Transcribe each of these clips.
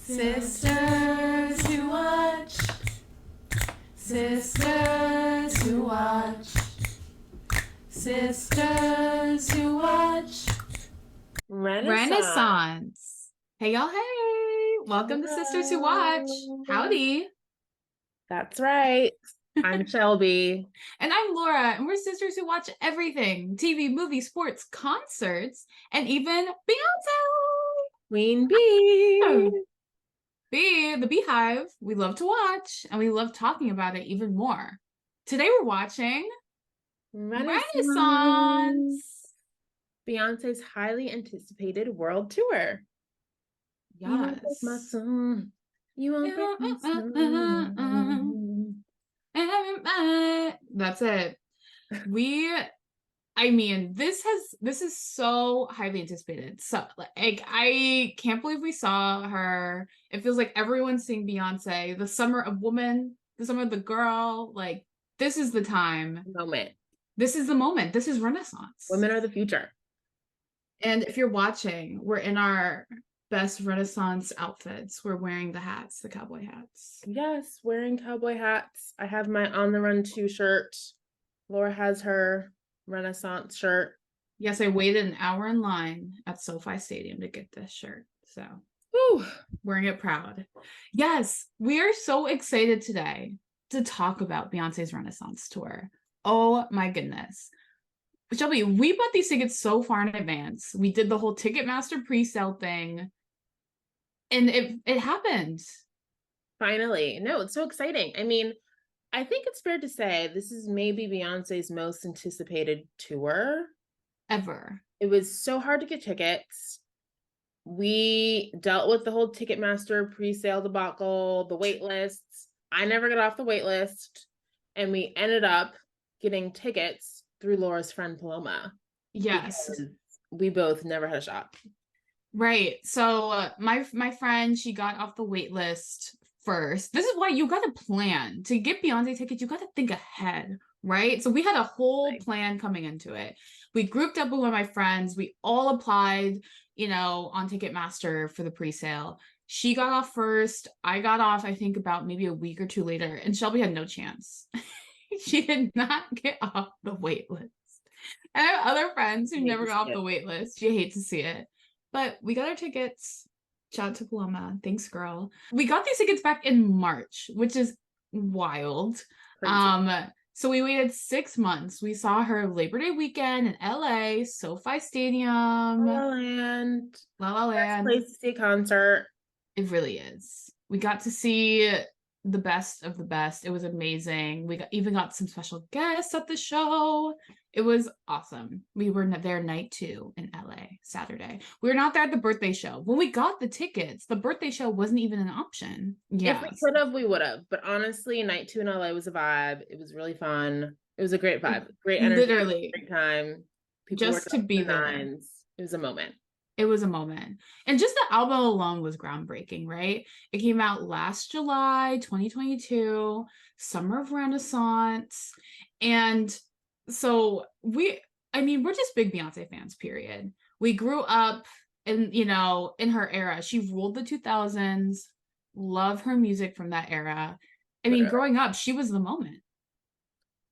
Sisters who watch. Sisters who watch. Sisters who watch. Renaissance. Hey, y'all. Hey. Welcome to Sisters Who Watch. Howdy. That's right. I'm Shelby. And I'm Laura, and we're sisters who watch everything. TV, movies, sports, concerts, and even Beyoncé. Queen Bey. The BeyHive. We love to watch, and we love talking about it even more. Today we're watching Renaissance. Beyonce's highly anticipated world tour. Yes. You won't break my song. You won't break my song. That's it. This is so highly anticipated. So like I can't believe we saw her. It feels like everyone's seeing Beyonce. The summer of woman, the summer of the girl. Like, this is the time. Moment. This is the moment. This is Renaissance. Women are the future. And if you're watching, we're in our best Renaissance outfits. We're wearing the hats, the cowboy hats. Yes, wearing cowboy hats. I have my On the Run 2 shirt. Laura has her Renaissance shirt. Yes, I waited an hour in line at SoFi Stadium to get this shirt. So, wearing it proud. Yes, we are so excited today to talk about Beyonce's Renaissance tour. Oh my goodness. Shelby, we bought these tickets so far in advance. We did the whole Ticketmaster pre-sale thing. And it happened. Finally. No, it's so exciting. I mean, I think it's fair to say this is maybe Beyonce's most anticipated tour Ever. It was so hard to get tickets. We dealt with the whole Ticketmaster pre-sale debacle, the wait lists. I never got off the wait list. And we ended up getting tickets through Laura's friend Paloma. Yes. We both never had a shot. Right. So my friend, she got off the wait list first. This is why you got to plan. To get Beyonce tickets, you got to think ahead, right? So we had a whole plan coming into it. We grouped up with one of my friends. We all applied, on Ticketmaster for the pre-sale. She got off first. I got off, I think, about maybe a week or two later, and Shelby had no chance. She did not get off the wait list. And I have other friends who never got off the wait list. You hate to see it. But we got our tickets. Shout out to Paloma. Thanks, girl. We got these tickets back in March, which is wild. Crazy. So we waited 6 months. We saw her Labor Day weekend in LA, SoFi Stadium. La La Land. La La Land. Best place to see a concert. It really is. We got to see the best of the best. It was amazing. We even got some special guests at the show. It was awesome. We were there night 2 in LA, Saturday. We were not there at the birthday show. When we got the tickets, the birthday show wasn't even an option. If we could have, we would have. But honestly, night 2 in LA was a vibe. It was really fun. It was a great vibe. Great energy. Literally. Great time. People just to be there. It was a moment. It was a moment. And just the album alone was groundbreaking, right? It came out last July, 2022, Summer of Renaissance. And so we're just big Beyonce fans, period. We grew up in her era. She ruled the 2000s. Love her music from that era. I mean, growing up, she was the moment.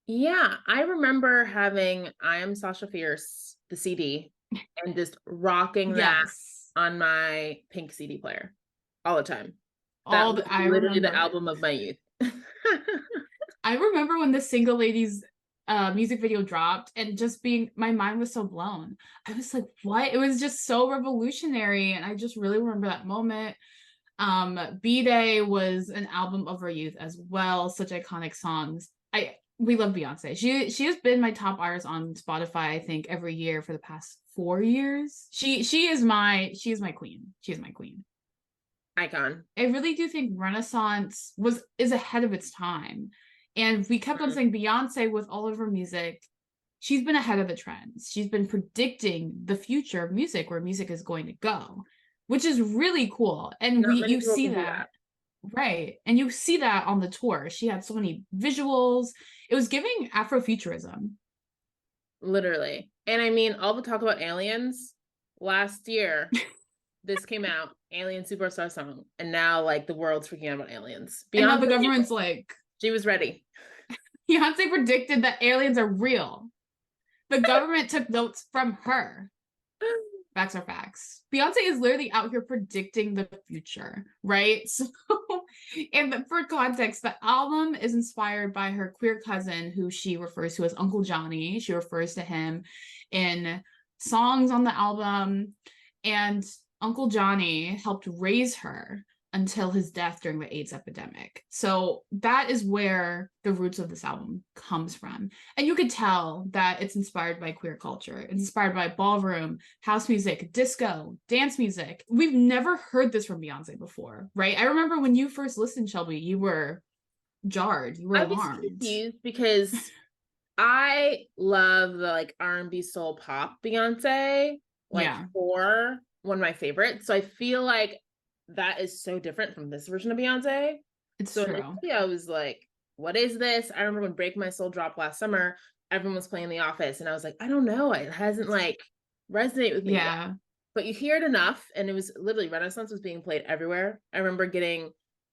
Yeah, I remember having I Am Sasha Fierce, the CD, and just rocking that on my pink CD player all the time. That was literally the album of my youth. I remember when the Single Ladies music video dropped and just my mind was so blown. I was like, what? It was just so revolutionary. And I just really remember that moment. B-Day was an album of our youth as well. Such iconic songs. We love Beyonce. She has been my top artist on Spotify, I think, every year for the past 4 years. She is my queen. She is my queen. Icon. I really do think Renaissance is ahead of its time. And we kept on saying Beyonce with all of her music, she's been ahead of the trends. She's been predicting the future of music, where music is going to go, which is really cool. And you see that. Right. And you see that on the tour. She had so many visuals. It was giving Afrofuturism. Literally. And I mean, all the talk about aliens last year, this came out, Alien Superstar song, and now like the world's freaking out about aliens. And now the Beyonce, government's like, she was ready. Beyonce predicted that aliens are real. The government took notes from her. Facts are facts. Beyonce is literally out here predicting the future, right? So, and for context, the album is inspired by her queer cousin, who she refers to as Uncle Johnny. She refers to him in songs on the album, and Uncle Johnny helped raise her until his death during the AIDS epidemic. So that is where the roots of this album comes from. And you could tell that it's inspired by queer culture. It's inspired by ballroom, house music, disco, dance music. We've never heard this from Beyonce before, right? I remember when you first listened, Shelby, you were jarred, you were I was alarmed. confused because I love the like R&B soul pop Beyonce, like for one of my favorites. So I feel like that is so different from this version of Beyonce. It's so true. initially I was like, what is this? I remember when Break My Soul dropped last summer, everyone was playing The Office, and I was like, I don't know, it hasn't like resonated with me yet. But you hear it enough, and it was literally Renaissance was being played everywhere. I remember getting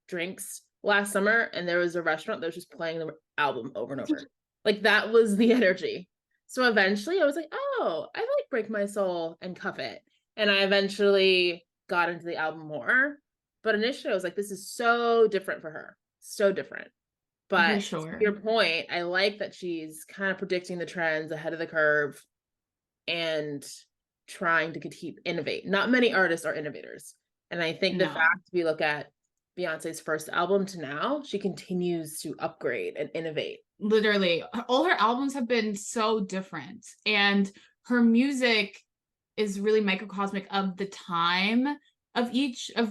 drinks last summer, and there was a restaurant that was just playing the album over and over. Like that was the energy. So eventually I was like, oh, I like Break My Soul and Cuff It. And I eventually got into the album more, but initially I was like, this is so different for her, so different. But to your point, I like that she's kind of predicting the trends ahead of the curve and trying to innovate. Not many artists are innovators, and I think the fact we look at Beyonce's first album to now, she continues to upgrade and innovate. Literally, all her albums have been so different, and her music is really microcosmic of the time of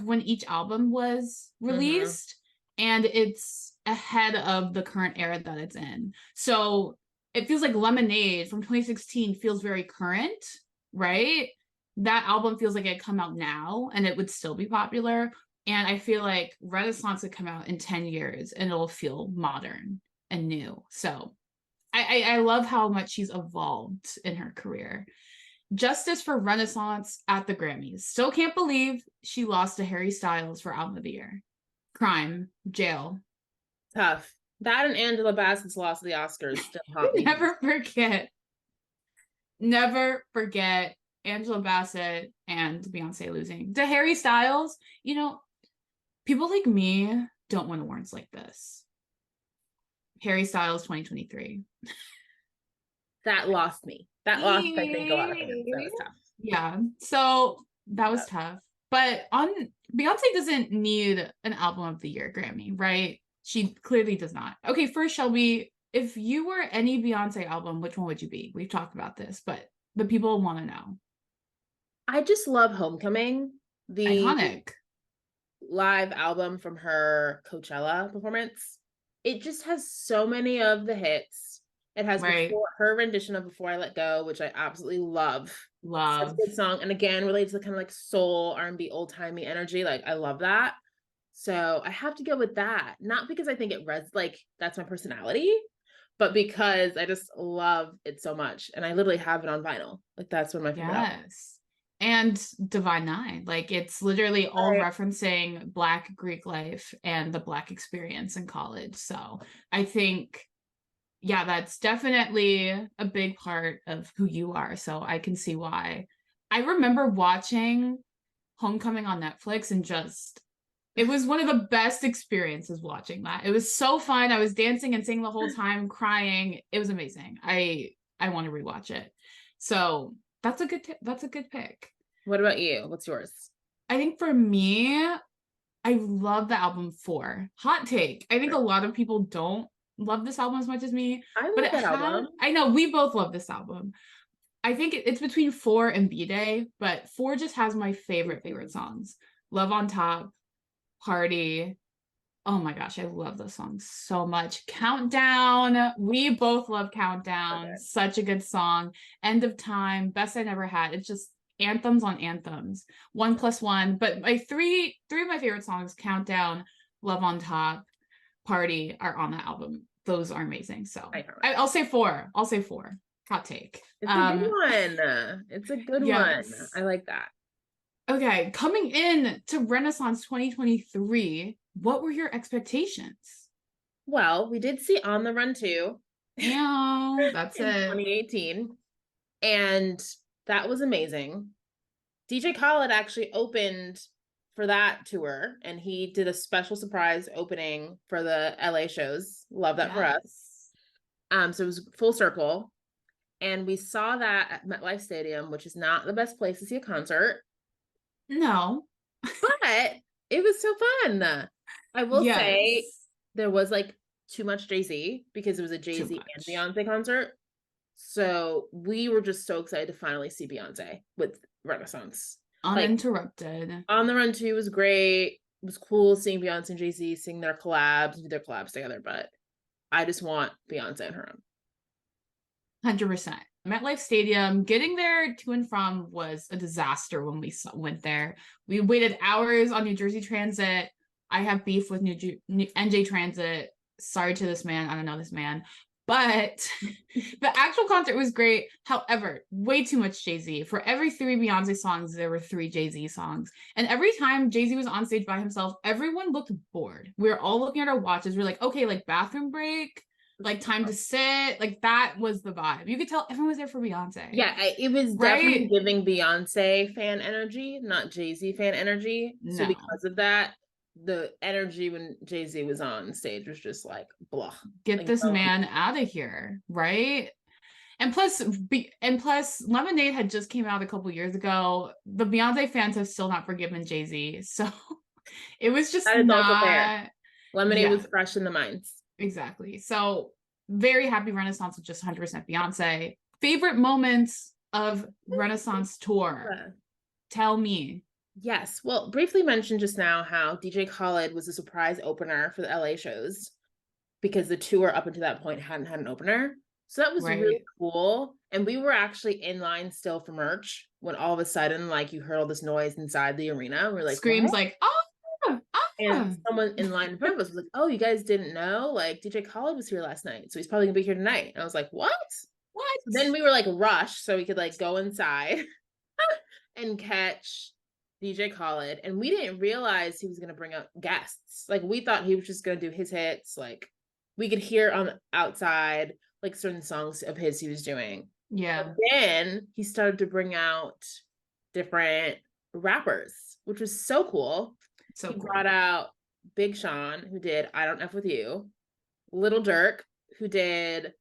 when each album was released, and it's ahead of the current era that it's in. So it feels like Lemonade from 2016 feels very current, right? That album feels like it come out now and it would still be popular. And I feel like Renaissance would come out in 10 years and it'll feel modern and new. So I love how much she's evolved in her career. Justice for Renaissance at the Grammys. Still can't believe she lost to Harry Styles for Album of the Year. Crime, jail. Tough. That and Angela Bassett's loss of the Oscars still haunt me. Never forget Angela Bassett and Beyonce losing. To Harry Styles, you know, people like me don't win awards like this. Harry Styles 2023. That lost me. That lost, I think, a lot of fans. That was tough. Yeah. So that was tough. But Beyonce doesn't need an Album of the Year Grammy, right? She clearly does not. Okay, first, Shelby, if you were any Beyonce album, which one would you be? We've talked about this, but the people want to know. I just love Homecoming. The iconic live album from her Coachella performance. It just has so many of the hits. It has her rendition of Before I Let Go, which I absolutely love. Such a good song. And again, relates to the kind of like soul, R&B, old-timey energy. Like, I love that. So I have to go with that. Not because I think it that's my personality, but because I just love it so much. And I literally have it on vinyl. Like, that's one of my favorite albums. And Divine Nine. Like, it's literally all referencing Black Greek life and the Black experience in college. So I think, yeah, that's definitely a big part of who you are. So I can see why. I remember watching Homecoming on Netflix and it was one of the best experiences watching that. It was so fun. I was dancing and singing the whole time, crying. It was amazing. I want to rewatch it. So that's a good pick. What about you? What's yours? I think for me, I love the album 4. Hot take. I think a lot of people don't love this album as much as me. I love that album. I know, we both love this album. I think it's between 4 and B-Day, but 4 just has my favorite songs. Love on Top, Party. Oh my gosh, I love those songs so much. Countdown. We both love Countdown. Okay. Such a good song. End of Time. Best I Never Had. It's just anthems on anthems. 1+1. But my three of my favorite songs, Countdown, Love on Top, Party, are on the album. Those are amazing. So I'll say 4. Hot take. It's a good one. It's a good one. I like that. Okay, coming in to Renaissance 2023, what were your expectations? Well, we did see On the Run too Yeah, that's in it. 2018, and that was amazing. DJ Khaled actually opened for that tour, and he did a special surprise opening for the LA shows. Love that for us. So it was full circle, and we saw that at MetLife Stadium, which is not the best place to see a concert, No. but it was so fun. I will say Yes. there was like too much Jay-Z because it was a Too Jay-Z much. and Beyonce concert. So we were just so excited to finally see Beyonce with Renaissance. Like Uninterrupted. On the Run 2 was great. It was cool seeing Beyonce and Jay-Z sing their collabs, do their collabs together, but I just want Beyonce and her own. 100%. MetLife Stadium, getting there to and from was a disaster when we went there. We waited hours on New Jersey Transit. I have beef with NJ Transit. Sorry to this man. I don't know this man. But the actual concert was great. However, way too much Jay-Z. For every 3 Beyonce songs, there were 3 Jay-Z songs. And every time Jay-Z was on stage by himself, everyone looked bored. We were all looking at our watches. We were like, okay, like bathroom break, like time to sit. Like that was the vibe. You could tell everyone was there for Beyonce. Yeah, it was definitely giving Beyonce fan energy, not Jay-Z fan energy. No. So because of that, the energy when Jay-Z was on stage was just like blah. Get like, this man out of here, right? And plus Lemonade had just came out a couple years ago. The Beyonce fans have still not forgiven Jay-Z. So it was just that is not also fair. Lemonade was fresh in the minds. Exactly. So very happy Renaissance with just 100% Beyonce. Favorite moments of Renaissance tour? Tell me. Yes. Well, briefly mentioned just now how DJ Khaled was a surprise opener for the LA shows because the tour up until that point hadn't had an opener. So that was really cool. And we were actually in line still for merch when all of a sudden, like, you heard all this noise inside the arena. We're like, screams what? like, oh, and someone in line in front of us was like, oh, you guys didn't know? Like, DJ Khaled was here last night, so he's probably gonna be here tonight. And I was like, what? So then we were like rushed so we could like go inside and catch DJ Khaled, and we didn't realize he was gonna bring up guests. Like, we thought he was just gonna do his hits. Like, we could hear on the outside like certain songs of his he was doing. Yeah. But then he started to bring out different rappers, which was so cool. So he cool. brought out Big Sean, who did I Don't F With You, Little Durk, who did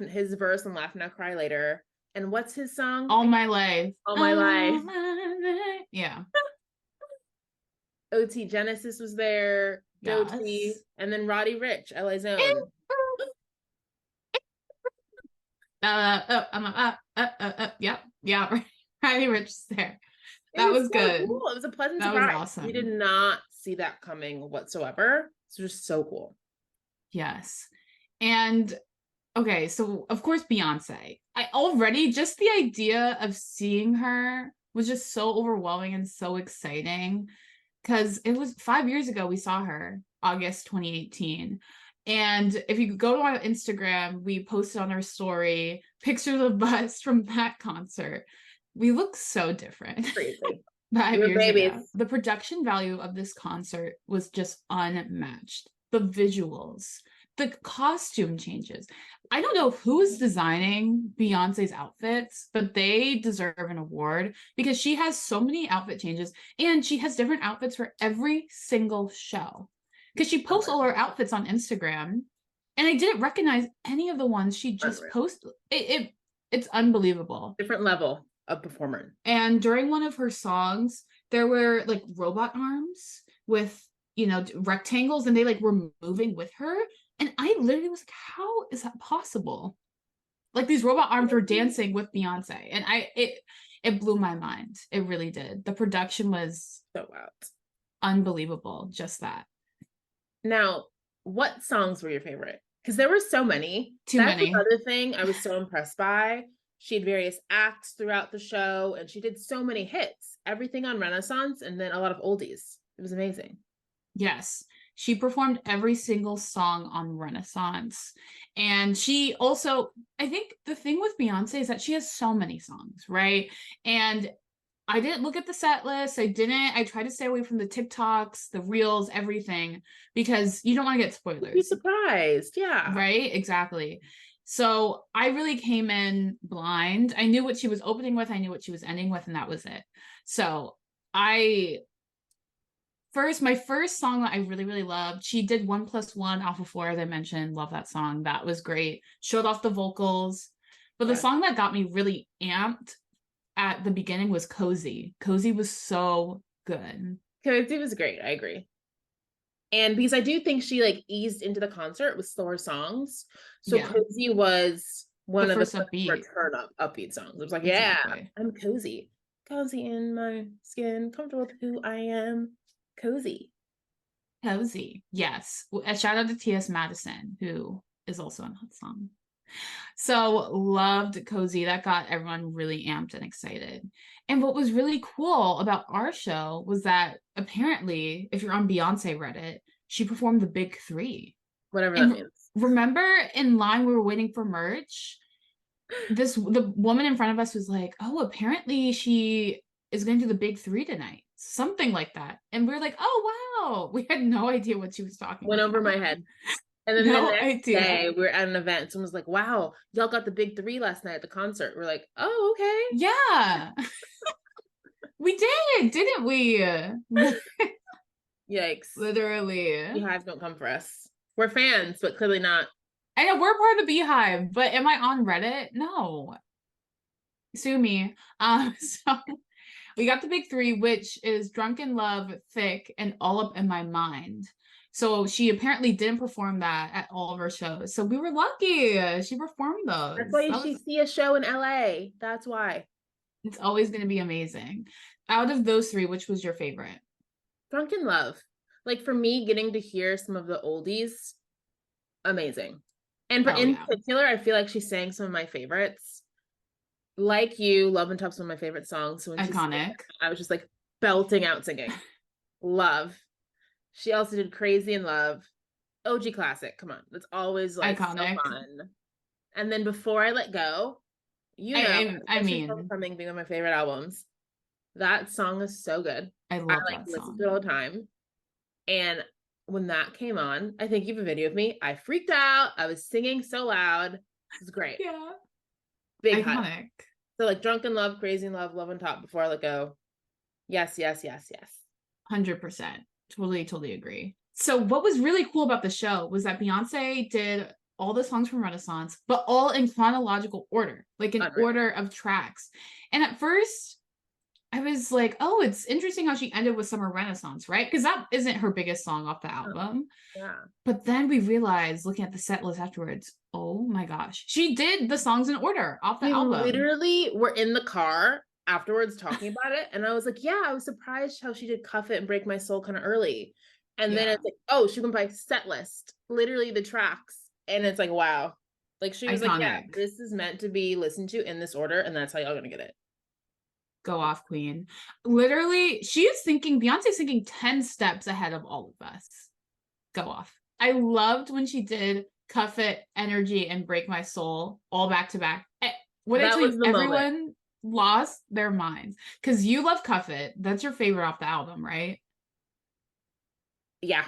his verse on Laugh Now Cry Later, and what's his song? All My Life. All My Life. Yeah. OT Genesis was there, Doty, and then Roddy Ricch, LA Zone. Yeah. Roddy Ricch is there. That was good. Cool. It was a pleasant surprise. That was awesome. We did not see that coming whatsoever. It's just so cool. Yes. And okay, so of course Beyonce. I already just the idea of seeing her was just so overwhelming and so exciting because it was 5 years ago we saw her, August 2018. And if you go to our Instagram, we posted on our story pictures of us from that concert. We look so different. Crazy. 5 years ago. The production value of this concert was just unmatched. The visuals, the costume changes. I don't know who is designing Beyonce's outfits, but they deserve an award because she has so many outfit changes and she has different outfits for every single show. Because she posts all her outfits on Instagram and I didn't recognize any of the ones she just posted. It's unbelievable. Different level of performer. And during one of her songs, there were like robot arms with, rectangles, and they like were moving with her. And I literally was like, how is that possible? Like these robot arms were dancing with Beyonce. And it blew my mind. It really did. The production was so wild. Unbelievable. Just that. Now, what songs were your favorite? Because there were so many. That's another thing I was so impressed by. She had various acts throughout the show, and she did so many hits. Everything on Renaissance, and then a lot of oldies. It was amazing. Yes. She performed every single song on Renaissance. And she also, I think the thing with Beyonce is that she has so many songs, right? And I didn't look at the set list. I tried to stay away from the TikToks, the reels, everything, because you don't want to get You'd be spoilers. surprised. Yeah. Right? Exactly. So I really came in blind. I knew what she was opening with, I knew what she was ending with, and that was it. So my first song that I really, really loved, she did 1+1 Alpha 4, as I mentioned. Love that song. That was great. Showed off the vocals. But the song that got me really amped at the beginning was Cozy. Cozy was so good. Cozy was great. I agree. And because I do think she like eased into the concert with slower songs. So Cozy was one of the upbeat songs. It was like, exactly. Yeah, I'm cozy. Cozy in my skin, comfortable with who I am. Cozy. Yes. A shout out to T.S. Madison, who is also in that song. So loved Cozy. That got everyone really amped and excited. And what was really cool about our show was that apparently, if you're on Beyoncé Reddit, she performed the big 3. Whatever that means. Remember in line we were waiting for merch? The woman in front of us was like, oh, apparently she is going to do the big 3 tonight. Something like that. And we were like, oh wow. We had no idea what she was talking about. Went over my head. And then the next day we were at an event. Someone was like, wow, y'all got the big 3 last night at the concert. We're like, oh, okay. Yeah. We did, didn't we? Yikes. Literally. I know we're part of the BeyHive, but am I on Reddit? No. Sue me. So we got the big 3, which is Drunk in Love, Thick, and All Up in My Mind. So she apparently didn't perform that at all of her shows. So we were lucky. She performed those. That's why you should see a show in LA. That's why. It's always going to be amazing. Out of those 3, which was your favorite? Drunk in Love. Like for me, getting to hear some of the oldies, amazing. And particular, I feel like she sang some of my favorites. Like you, Love and Top's one of my favorite songs. So when iconic. I was just like belting out singing. Love. She also did Crazy in Love. OG classic. Come on. That's always like iconic. So fun. And then Before I Let Go, you know, I mean, Homecoming being one of my favorite albums. That song is so good. I love that song. Listen to it all the time. And when that came on, I think you have a video of me. I freaked out. I was singing so loud. It was great. Yeah. Big iconic. So like Drunk in Love, Crazy in Love, Love on Top, Before I Let Go. Yes, yes, yes, yes. 100%. Totally agree. So what was really cool about the show was that Beyonce did all the songs from Renaissance, but all in chronological order, like in order of tracks. And at first, I was like, oh, it's interesting how she ended with Summer Renaissance, right? Because that isn't her biggest song off the album. Yeah. But then we realized, looking at the set list afterwards, oh my gosh, she did the songs in order off the album. Literally were in the car afterwards talking about it. And I was like, yeah, I was surprised how she did Cuff It and Break My Soul kind of early. And then it's like, oh, she went by set list, literally the tracks. And it's like, wow. Like she was like, yeah, this is meant to be listened to in this order. And that's how y'all gonna get it. Go off, queen. Literally, Beyonce's thinking 10 steps ahead of all of us. Go off. I loved when she did Cuff It, Energy, and Break My Soul all back to back. What actually everyone lost their minds. Because you love Cuff It. That's your favorite off the album, right? Yeah.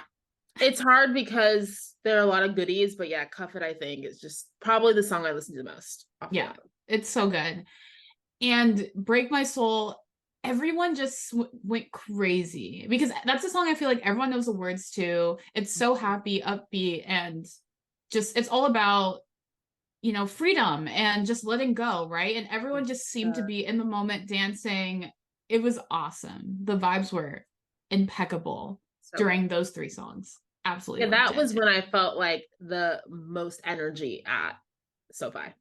It's hard because there are a lot of goodies, but yeah, Cuff It, I think, is just probably the song I listen to the most. Yeah, it's so good. And Break My Soul, everyone just went crazy because that's a song I feel like everyone knows the words to. It's so happy, upbeat, and just it's all about, you know, freedom and just letting go, right? And everyone just seemed to be in the moment dancing. It was awesome. The vibes were impeccable during those 3 songs. Absolutely. Yeah, that was when I felt like the most energy at SoFi.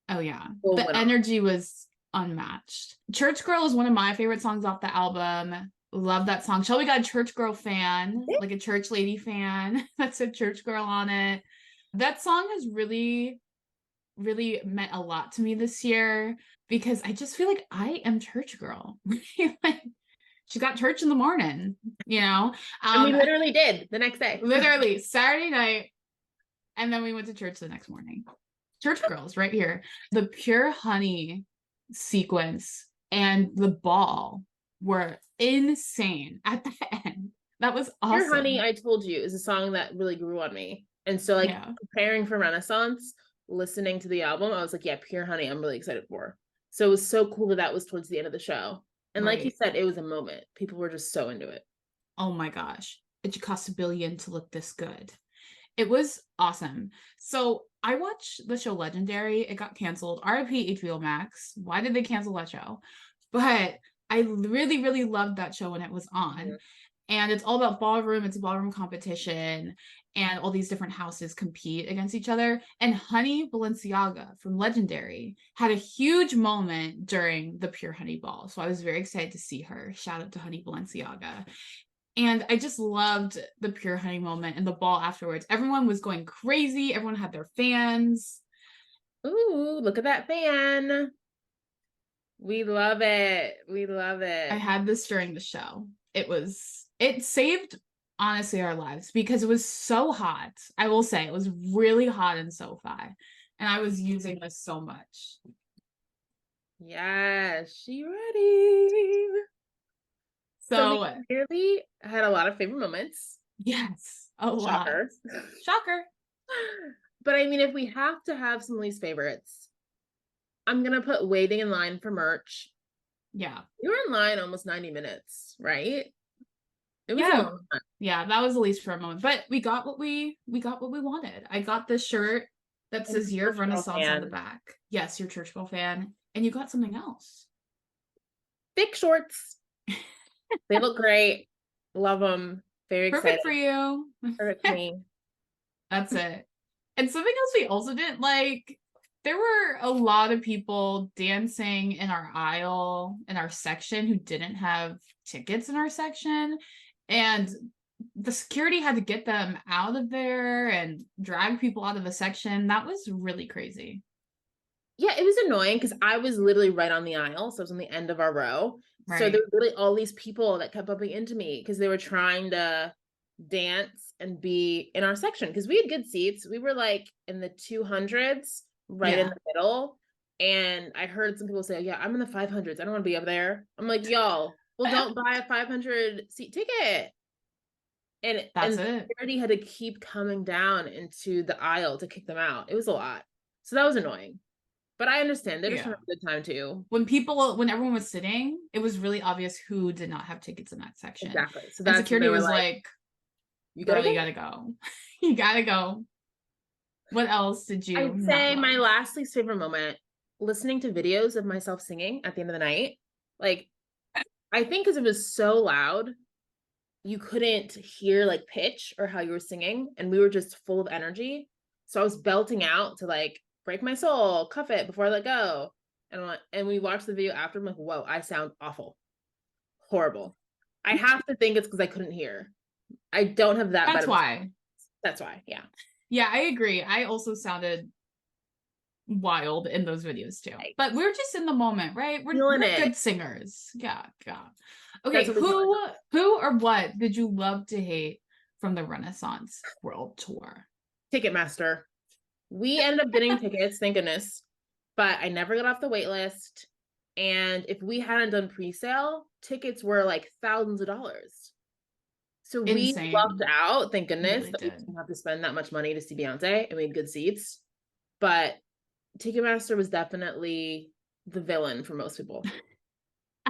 Oh yeah. The energy was unmatched. Church Girl is one of my favorite songs off the album. Love that song. Shelby got a Church Girl fan, like a church lady fan. That's a Church Girl on it. That song has really, really meant a lot to me this year because I just feel like I am Church Girl. Like, she got church in the morning, you know? And we literally did the next day. Literally, Saturday night. And then we went to church the next morning. Church Girls right here. The Pure Honey sequence and the ball were insane at the end. That was awesome. Dear Honey, I Told You is a song that really grew on me. And so like preparing for Renaissance, listening to the album, I was like, yeah, Pure Honey, I'm really excited for. So it was so cool that was towards the end of the show. And like you said, it was a moment. People were just so into it. Oh my gosh. It cost $1 billion to look this good. It was awesome. So I watched the show Legendary. It got canceled. RIP HBO Max. Why did they cancel that show? But I really, really loved that show when it was on. Mm-hmm. And it's all about ballroom. It's a ballroom competition. And all these different houses compete against each other. And Honey Balenciaga from Legendary had a huge moment during the Pure Honey Ball. So I was very excited to see her. Shout out to Honey Balenciaga. And I just loved the Pure Honey moment and the ball afterwards. Everyone was going crazy. Everyone had their fans. Ooh, look at that fan. We love it. We love it. I had this during the show. It saved, honestly, our lives because it was so hot. I will say it was really hot in SoFi. And I was using this so much. Yes, she ready. So we clearly had a lot of favorite moments. Yes, a lot. Shocker. But I mean, if we have to have some least favorites, I'm going to put waiting in line for merch. Yeah. We were in line almost 90 minutes, right? It was a long time. Yeah, that was the least for a moment. But we got what we wanted. I got this shirt that says Year of Renaissance on the back. Yes, your church bell fan. And you got something else. Thick shorts. They look great. Love them. Very Perfect excited. for you. Perfect for me. That's it. And something else we also didn't like, there were a lot of people dancing in our aisle, in our section, who didn't have tickets in our section. And the security had to get them out of there and drag people out of the section. That was really crazy. Yeah, it was annoying because I was literally right on the aisle. So I was on the end of our row. Right. So there were really all these people that kept bumping into me because they were trying to dance and be in our section because we had good seats. We were like in the 200s, right in the middle. And I heard some people say, yeah, I'm in the 500s. I don't want to be up there. I'm like, y'all, well, don't buy a 500 seat ticket. And security had to keep coming down into the aisle to kick them out. It was a lot. So that was annoying. But I understand. They're just having a good time too. When everyone was sitting, it was really obvious who did not have tickets in that section. Exactly. So that security was like, you gotta go. You gotta go. What else did you I'd say my last least favorite moment, listening to videos of myself singing at the end of the night. Like, I think because it was so loud, you couldn't hear like pitch or how you were singing. And we were just full of energy. So I was belting out to like, break my soul, cuff it before I let go. And we watched the video after. I'm like, whoa, I sound awful. Horrible. I have to think it's because I couldn't hear. I don't have that. That's why. That's why. Yeah. Yeah, I agree. I also sounded wild in those videos too. But we're just in the moment, right? We're good singers. Yeah. Okay, who or what did you love to hate from the Renaissance World Tour? Ticketmaster. We ended up getting tickets, thank goodness, but I never got off the wait list. And if we hadn't done pre-sale, tickets were like thousands of dollars. So we lucked out, thank goodness, that we didn't have to spend that much money to see Beyonce, and we had good seats. But Ticketmaster was definitely the villain for most people.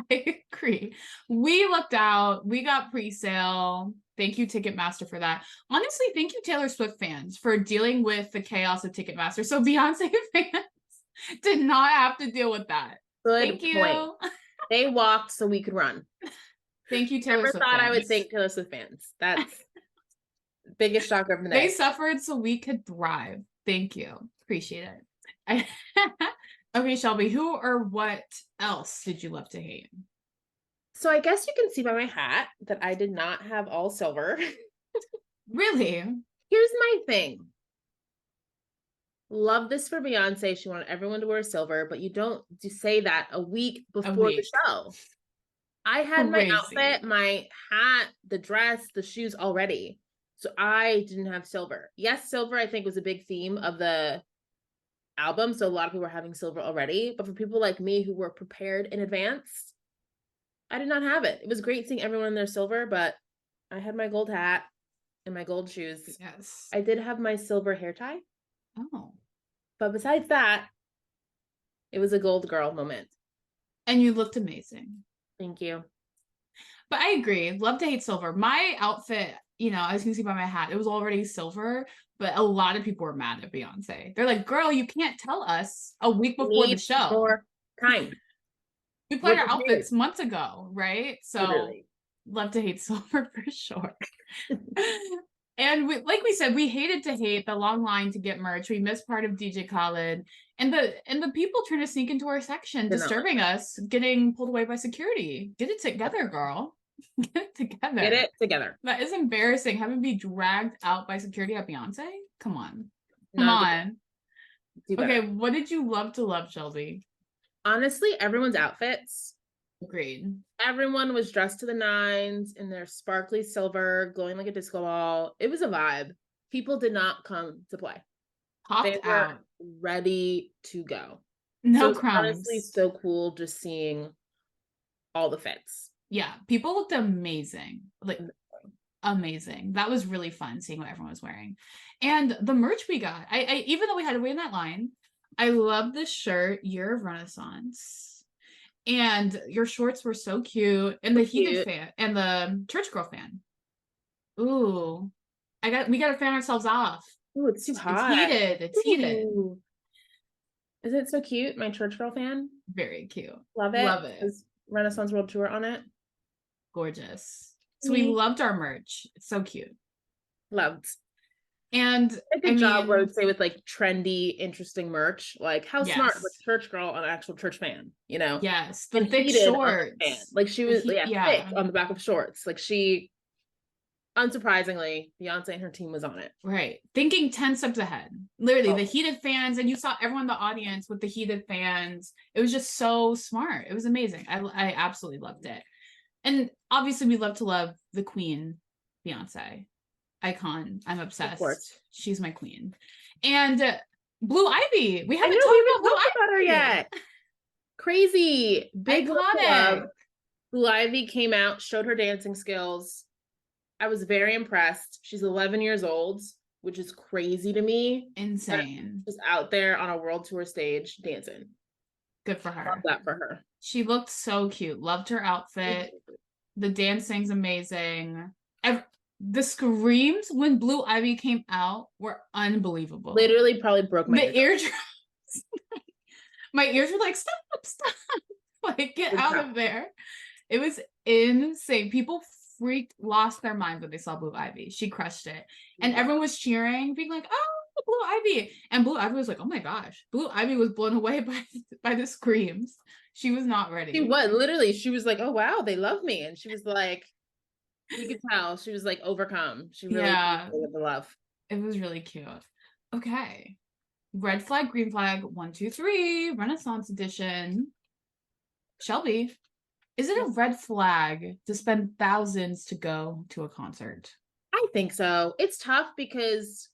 I agree. We lucked out. We got pre-sale. Thank you, Ticketmaster, for that. Honestly, thank you, Taylor Swift fans, for dealing with the chaos of Ticketmaster. So Beyonce fans did not have to deal with that. Thank you. They walked so we could run. Thank you, Taylor Swift fans. I would would thank Taylor Swift fans. That's biggest shocker of the day. They suffered so we could thrive. Thank you. Appreciate it. Okay, Shelby, who or what else did you love to hate? So I guess you can see by my hat that I did not have all silver. Really? Here's my thing. Love this for Beyonce. She wanted everyone to wear silver, but you don't say that a week before the show. I had my outfit, my hat, the dress, the shoes already. So I didn't have silver. Yes, silver I think was a big theme of the album, so a lot of people were having silver already. But for people like me who were prepared in advance, I did not have it. It was great seeing everyone in their silver, but I had my gold hat and my gold shoes. Yes. I did have my silver hair tie, Oh. but besides that, it was a gold girl moment. And you looked amazing. Thank you. But I agree. Love to hate silver. My outfit, you know, as you can see by my hat, it was already silver, but a lot of people were mad at Beyonce. They're like, girl, you can't tell us a week before the show. More time. We planned our We're prepared. outfits months ago, right? So Literally. love to hate silver for sure. And like we said, we hated to hate the long line to get merch. We missed part of DJ Khaled and the people trying to sneak into our section, disturbing us, getting pulled away by security. Get it together, girl. Get it together. Get it together. That is embarrassing. Having to be dragged out by security at Beyonce? Come on. Come Not on. do better. Okay, what did you love to love, Shelby? Honestly, everyone's outfits. Agreed. Everyone was dressed to the nines in their sparkly silver, glowing like a disco ball. It was a vibe. People did not come to play. They Popped were out. ready to go. No it's crumbs. honestly so cool just seeing all the fits. Yeah, people looked amazing. Like amazing. That was really fun seeing what everyone was wearing. And the merch we got, I even though we had to wait in that line, I love this shirt, Year of Renaissance. And your shorts were so cute. And the heated fan and the church girl fan. Ooh. We gotta fan ourselves off. Ooh, it's too hot. It's heated. It's heated. Ooh. Isn't it so cute? My church girl fan. Very cute. Love it. Love it. There's Renaissance World Tour on it. Gorgeous. So we loved our merch. It's so cute. Loved. And a good job, I would say, with like trendy, interesting merch. Like how smart was church girl an actual church fan, you know? Yes, the thick shorts. Like she was thick on the back of shorts. Like she, unsurprisingly, Beyonce and her team was on it. Right. Thinking 10 steps ahead. Literally, the heated fans, and you saw everyone in the audience with the heated fans. It was just so smart. It was amazing. I absolutely loved it. And obviously, we love to love the queen, Beyonce. Icon. I'm obsessed. Of course. She's my queen. And Blue Ivy. We haven't talked about her yet. Crazy. Big iconic. Blue Ivy came out, showed her dancing skills. I was very impressed. She's 11 years old, which is crazy to me. Insane. Just out there on a world tour stage dancing. Good for her. Love that for her. She looked so cute. Loved her outfit. The dancing's amazing. The screams when Blue Ivy came out were unbelievable. Literally probably broke my eardrums. My ears were like, stop. Like, get out of there. It was insane. People lost their minds when they saw Blue Ivy. She crushed it. And everyone was cheering, being like, oh, Blue Ivy. And Blue Ivy was like, oh my gosh. Blue Ivy was blown away by the screams. She was not ready. She was literally, she was like, oh wow, they love me. And she was like, you could tell she was like overcome. She really the love. It was really cute. Okay. Red flag, green flag, 1, 2, 3, Renaissance edition. Shelby, is it a red flag to spend thousands to go to a concert? I think so. It's tough because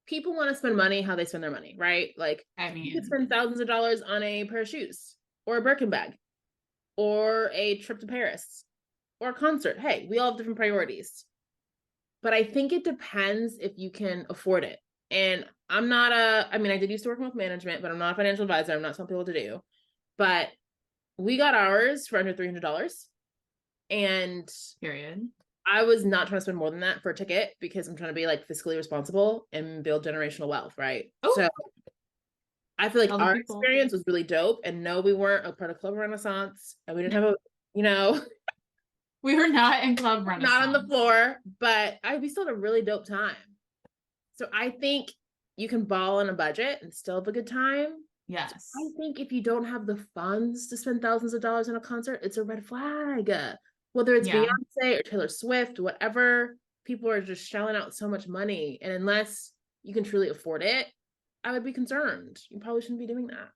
people want to spend money how they spend their money, right? Like, I mean, you could spend thousands of dollars on a pair of shoes or a Birkin bag or a trip to Paris or a concert. Hey, we all have different priorities. But I think it depends if you can afford it. And I did used to work with management, but I'm not a financial advisor. I'm not telling people to do. But we got ours for under $300. And period. I was not trying to spend more than that for a ticket because I'm trying to be like fiscally responsible and build generational wealth, right? Oh. So I feel like our experience was really dope. And no, we weren't a part of Club Renaissance. And we didn't have we were not in Club Renaissance. Not on the floor, but we still had a really dope time. So I think you can ball on a budget and still have a good time. Yes. I think if you don't have the funds to spend thousands of dollars on a concert, it's a red flag. Whether it's Beyonce or Taylor Swift, whatever, people are just shelling out so much money. And unless you can truly afford it, I would be concerned. You probably shouldn't be doing that.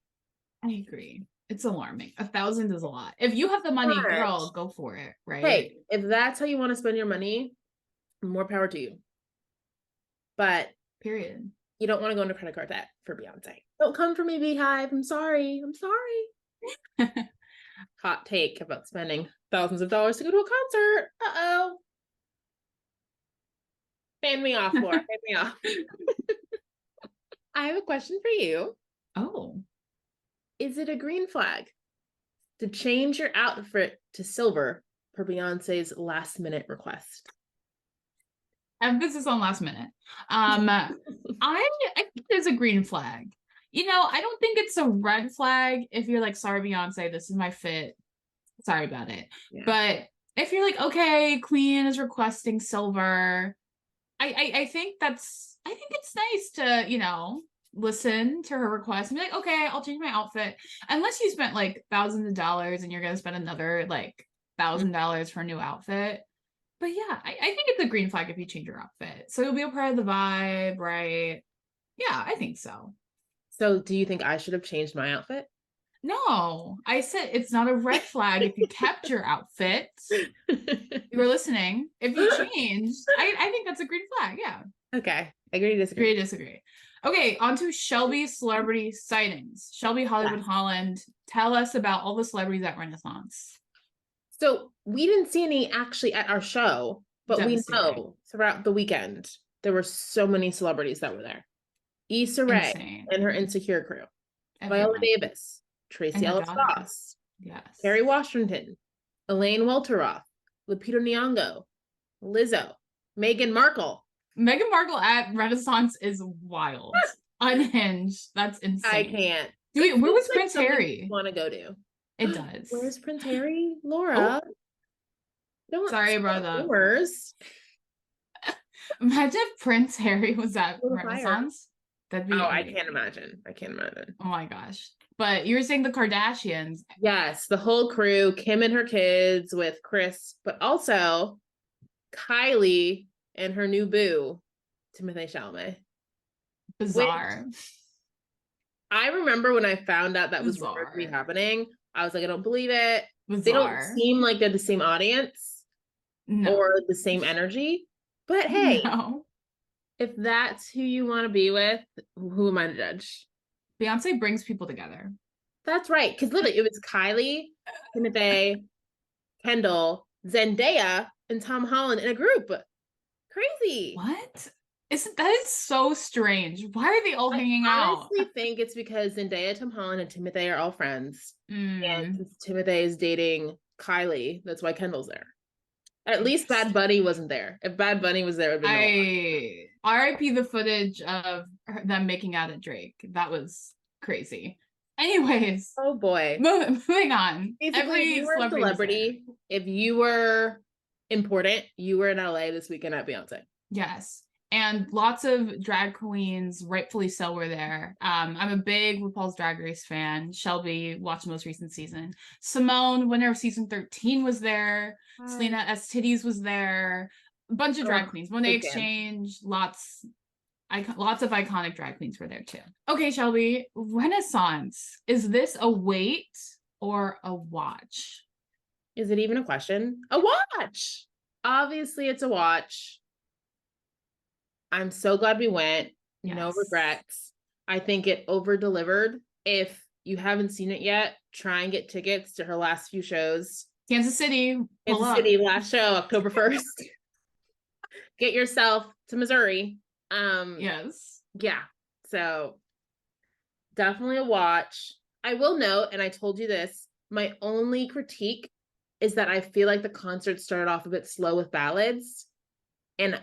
I agree. It's alarming. 1,000 is a lot. If you have the money, girl, go for it, right? Hey, if that's how you want to spend your money, more power to you. But period. You don't want to go into credit card debt for Beyonce. Don't come for me, BeyHive. I'm sorry. I'm sorry. Hot take about spending thousands of dollars to go to a concert. Uh-oh. Fan me off, Laura. Fan me off. I have a question for you. Oh. Is it a green flag to change your outfit to silver per Beyonce's last minute request? Emphasis on last minute. I think there's a green flag. You know, I don't think it's a red flag if you're like, sorry, Beyonce, this is my fit. Sorry about it. Yeah. But if you're like, okay, Queen is requesting silver, I think it's nice to, you know, listen to her request and be like, okay, I'll change my outfit. Unless you spent like thousands of dollars and you're gonna spend another like $1,000 for a new outfit. But yeah, I think it's a green flag if you change your outfit. So you'll be a part of the vibe, right? Yeah, I think so. So do you think I should have changed my outfit? No, I said it's not a red flag if you kept your outfit. You were listening. If you changed, I think that's a green flag. Yeah. Okay. Agree to disagree. Agree to disagree. Okay, on to Shelby's celebrity sightings. Shelby Hollywood Holland, tell us about all the celebrities at Renaissance. So we didn't see any actually at our show, but we know throughout the weekend there were so many celebrities that were there. Issa Rae and her Insecure crew, Viola Davis, Tracy Ellis Ross, yes, Kerry Washington, Elaine Welteroth, Lupita Nyong'o, Lizzo, Meghan Markle. Meghan Markle at Renaissance is wild. Unhinged. That's insane. I can't. Wait, where was Prince Harry? Want to go to? It does. Where's Prince Harry? Laura. Oh. Sorry about that. Rumors. Imagine if Prince Harry was at Renaissance. That'd be I can't imagine. I can't imagine. Oh my gosh. But you were saying the Kardashians. Yes, the whole crew, Kim and her kids with Chris, but also Kylie and her new boo, Timothée Chalamet. Bizarre. I remember when I found out that was rumored to be happening, I was like, I don't believe it. Bizarre. They don't seem like they're the same audience or the same energy. But hey, if that's who you want to be with, who am I to judge? Beyonce brings people together. That's right. Because literally, it was Kylie, Timothy, Kendall, Zendaya, and Tom Holland in a group. Crazy. What? That is so strange. Why are they all hanging out? I honestly think it's because Zendaya, Tom Holland, and Timothy are all friends. And since Timothy is dating Kylie, that's why Kendall's there. At least Bad Bunny wasn't there. If Bad Bunny was there, it would be R.I.P. the footage of them making out at Drake. That was crazy. Anyways. Oh boy. Moving on. Basically, you were a celebrity. If you were important, you were in LA this weekend at Beyonce. Yes. And lots of drag queens, rightfully so, were there. I'm a big RuPaul's Drag Race fan. Shelby watched the most recent season. Simone, winner of season 13, was there. Selena S. Titties was there. A bunch of drag queens. Monet Exchange, lots of iconic drag queens were there too. Okay, Shelby, Renaissance. Is this a wait or a watch? Is it even a question? A watch! Obviously, it's a watch. I'm so glad we went. Yes. No regrets. I think it over-delivered. If you haven't seen it yet, try and get tickets to her last few shows. Kansas City, last show, October 1st. Get yourself to Missouri. Yes. Yeah. So definitely a watch. I will note, and I told you this, my only critique is that I feel like the concert started off a bit slow with ballads. And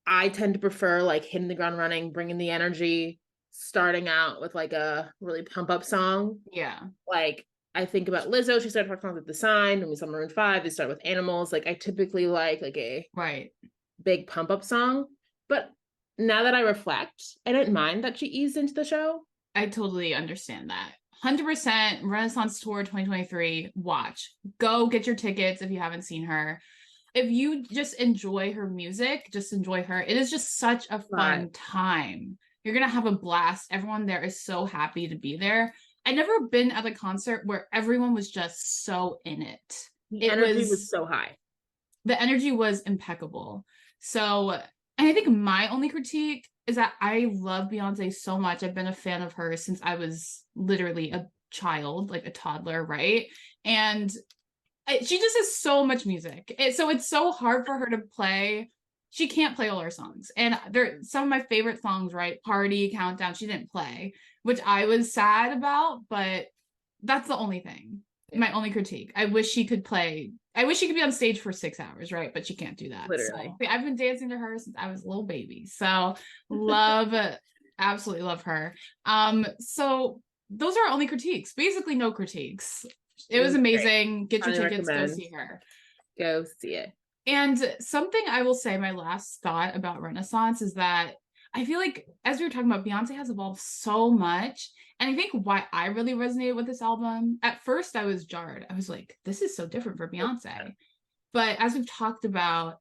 I tend to prefer like hitting the ground running, bringing the energy, starting out with like a really pump up song. Yeah. Like I think about Lizzo. She started her songs with The Sign. When we saw Maroon 5, they start with Animals. Like I typically like a big pump up song. But now that I reflect, I didn't mind that she eased into the show. I totally understand that. 100% Renaissance Tour 2023. Watch. Go get your tickets if you haven't seen her. If you just enjoy her music, just enjoy her. It is just such a fun time. You're going to have a blast. Everyone there is so happy to be there. I've never been at a concert where everyone was just so in it. The energy was so high. The energy was impeccable. So And I think my only critique is that I love Beyonce so much. I've been a fan of hers since I was literally a child, like a toddler, right? And she just has so much music. So it's so hard for her to play. She can't play all her songs. And they're some of my favorite songs, right? Party, Countdown, she didn't play, which I was sad about, but that's the only thing. My only critique. I wish she could play. I wish she could be on stage for 6 hours, right? But she can't do that. Literally. So, I've been dancing to her since I was a little baby. So love, absolutely love her. So those are our only critiques. Basically, no critiques. It was amazing. Get your tickets, go see her. Go see it. And something I will say, my last thought about Renaissance is that I feel like, as we were talking about, Beyonce has evolved so much. And I think why I really resonated with this album, at first I was jarred. I was like, this is so different for Beyonce. But as we've talked about,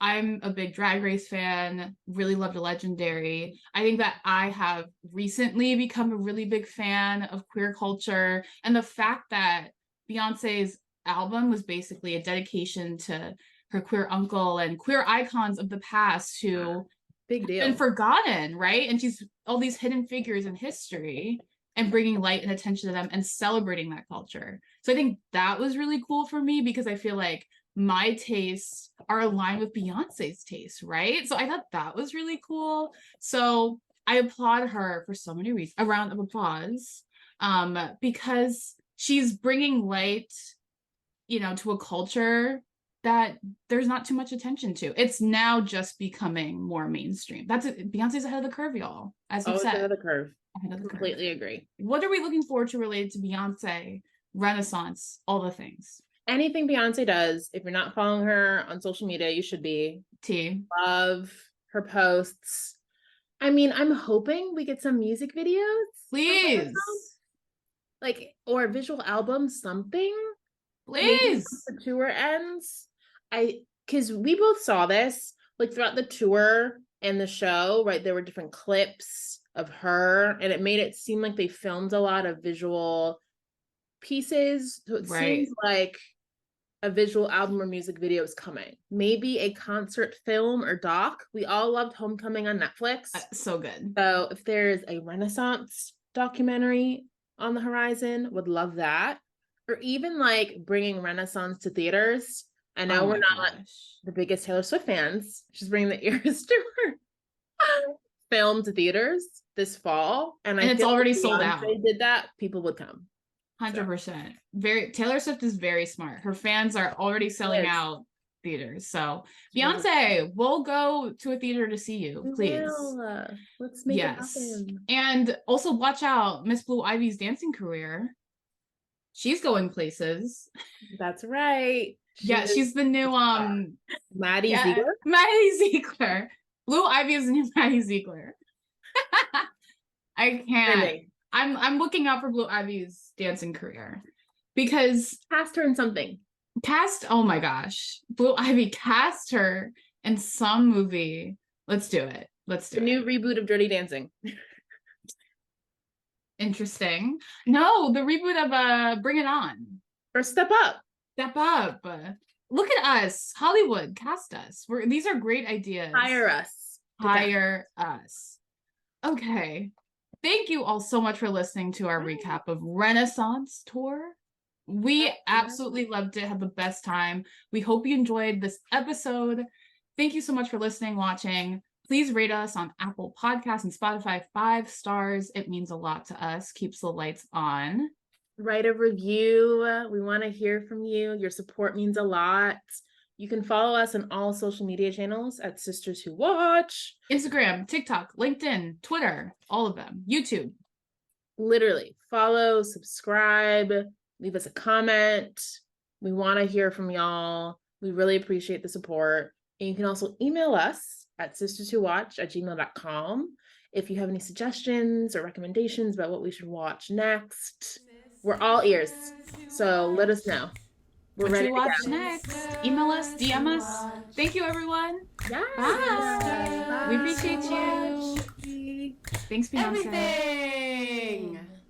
I'm a big Drag Race fan, really loved Legendary. I think that I have recently become a really big fan of queer culture. And the fact that Beyonce's album was basically a dedication to her queer uncle and queer icons of the past who big deal been forgotten, right? And she's all these hidden figures in history and bringing light and attention to them and celebrating that culture. So I think that was really cool for me because I feel like my tastes are aligned with Beyonce's tastes, right? So I thought that was really cool. So I applaud her for so many reasons. A round of applause, because she's bringing light, to a culture that there's not too much attention to. It's now just becoming more mainstream. That's it. Beyonce's ahead of the curve, y'all. As you've said, ahead of the curve. Completely agree. What are we looking forward to related to Beyonce, Renaissance, all the things? Anything Beyonce does, if you're not following her on social media, you should be. Love her posts. I mean, I'm hoping we get some music videos. Please. Or a visual album, something. Please. The tour ends. Because we both saw this, throughout the tour and the show, right? There were different clips of her, and it made it seem like they filmed a lot of visual pieces. So it seems like a visual album or music video is coming. Maybe a concert film or doc. We all loved Homecoming on Netflix. So good. So if there's a Renaissance documentary on the horizon, would love that. Or even bringing Renaissance to theaters. I know we're not the biggest Taylor Swift fans. She's bringing the Eras Tour film to theaters this fall, and I it's feel already if sold Beyonce out. Did that, people would come. 100%. Taylor Swift is very smart. Her fans are already selling out theaters. So Beyonce, we'll go to a theater to see you, please. Let's make it happen. And also watch out, Miss Blue Ivy's dancing career. She's going places. That's right. She's the new Maddie Ziegler. Maddie Ziegler. Blue Ivy is the new Maddie Ziegler. I can't. I'm looking out for Blue Ivy's dancing career because cast her in something. Oh my gosh, Blue Ivy, cast her in some movie. Let's do it. The new reboot of Dirty Dancing. Interesting. No, the reboot of Bring It On. Or Step Up. Look at us, Hollywood. Cast us. These are great ideas. Hire us. Okay. Thank you all so much for listening to our recap of Renaissance Tour. We absolutely loved it. Had the best time. We hope you enjoyed this episode. Thank you so much for listening, watching. Please rate us on Apple Podcasts and Spotify 5 stars. It means a lot to us. Keeps the lights on. Write a review. We want to hear from you. Your support means a lot. You can follow us on all social media channels at Sisters Who Watch. Instagram, TikTok, LinkedIn, Twitter, all of them. YouTube. Literally. Follow, subscribe, leave us a comment. We want to hear from y'all. We really appreciate the support. And you can also email us at sisterswhowatch@gmail.com if you have any suggestions or recommendations about what we should watch next. We're all ears, so let us know. We're ready to watch next. Email us, DM us. Thank you, everyone. Yes. Bye. We appreciate you. Thanks, Beyonce. Everything.